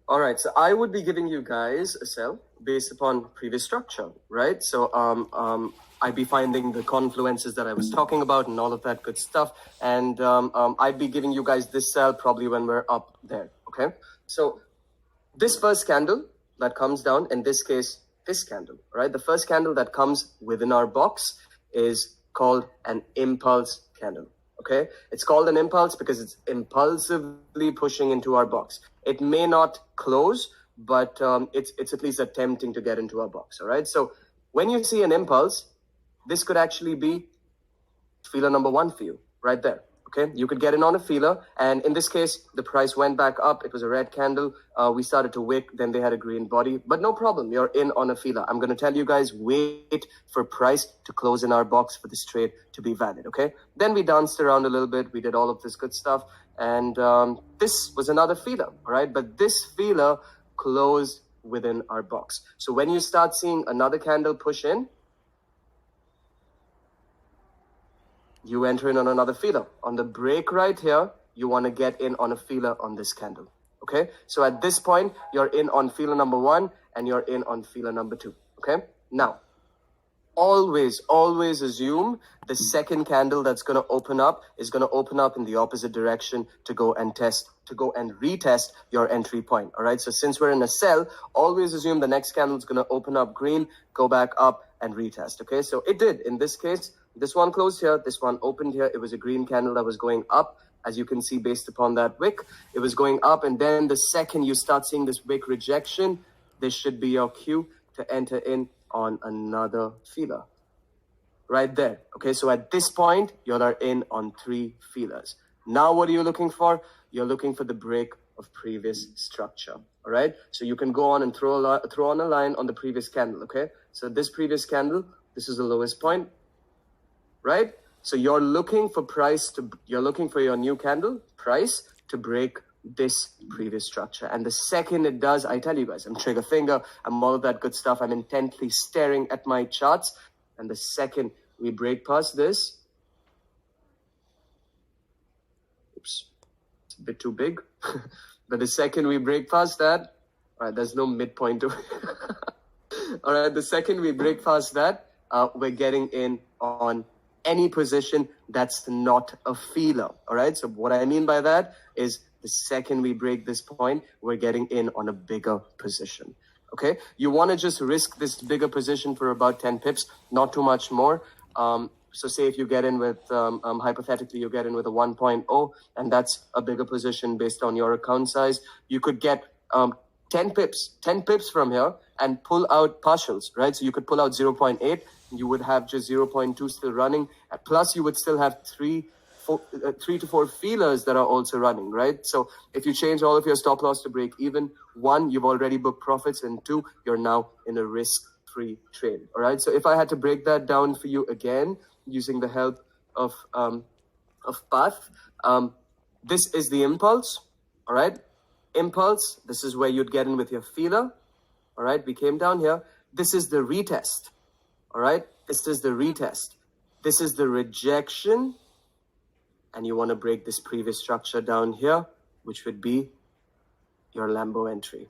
All right, so I would be giving you guys a sell based upon previous structure, right? So I'd be finding the confluences that I was talking about and all of that good stuff, and I'd be giving you guys this sell probably when we're up there. Okay, so this first candle that comes down, in this case, this candle, right? The first candle that comes within our box is called an impulse candle. Okay, it's called an impulse because it's impulsively pushing into our box. It may not close, but it's at least attempting to get into our box. All right, so when you see an impulse, this could actually be feeler number one for you right there. Okay, you could get in on a feeler, and in this case, the price went back up. It was a red candle. We started to wick, then they had a green body, but no problem. You're in on a feeler. I'm going to tell you guys, wait for price to close in our box for this trade to be valid. Okay, then we danced around a little bit. We did all of this good stuff, and this was another feeler. All right, but this feeler closed within our box. So when you start seeing another candle push in, you enter in on another feeler. On the break right here, you want to get in on a feeler on this candle. Okay, so at this point, you're in on feeler number one and you're in on feeler number two. Okay, now always assume the second candle that's going to open up is going to open up in the opposite direction to go and retest your entry point. All right, so since we're in a sell, always assume the next candle is going to open up green, go back up and retest. Okay, so it did in this case. This one closed here, this one opened here. It was a green candle that was going up. As you can see, based upon that wick, it was going up. And then the second you start seeing this wick rejection, this should be your cue to enter in on another feeler right there. Okay, so at this point, you're in on three feelers. Now, what are you looking for? You're looking for the break of previous structure. All right, so you can go on and throw on a line on the previous candle. Okay, so this previous candle, this is the lowest point, right? So you're looking for your new candle price to break this previous structure. And the second it does, I tell you guys, I'm trigger finger, I'm all of that good stuff. I'm intently staring at my charts. And the second we break past this, oops, it's a bit too big. But the second we break past that, all right, there's no midpoint to it. All right, the second we break past that, we're getting in on any position that's not a feeler. All right, so what I mean by that is the second we break this point, we're getting in on a bigger position. Okay, you want to just risk this bigger position for about 10 pips, not too much more. So say if you get in with, hypothetically, you get in with a 1.0, and that's a bigger position based on your account size. You could get 10 pips from here and pull out partials, right? So you could pull out 0.8, you would have just 0.2 still running. Plus, you would still have three to four feelers that are also running, right? So if you change all of your stop loss to break even, one, you've already booked profits, and two, you're now in a risk-free trade. All right. So if I had to break that down for you again, using the help of path, this is the impulse. All right. Impulse. This is where you'd get in with your feeler. All right. We came down here. This is the retest. All right. This is the retest. This is the rejection. And you want to break this previous structure down here, which would be your Lambo entry.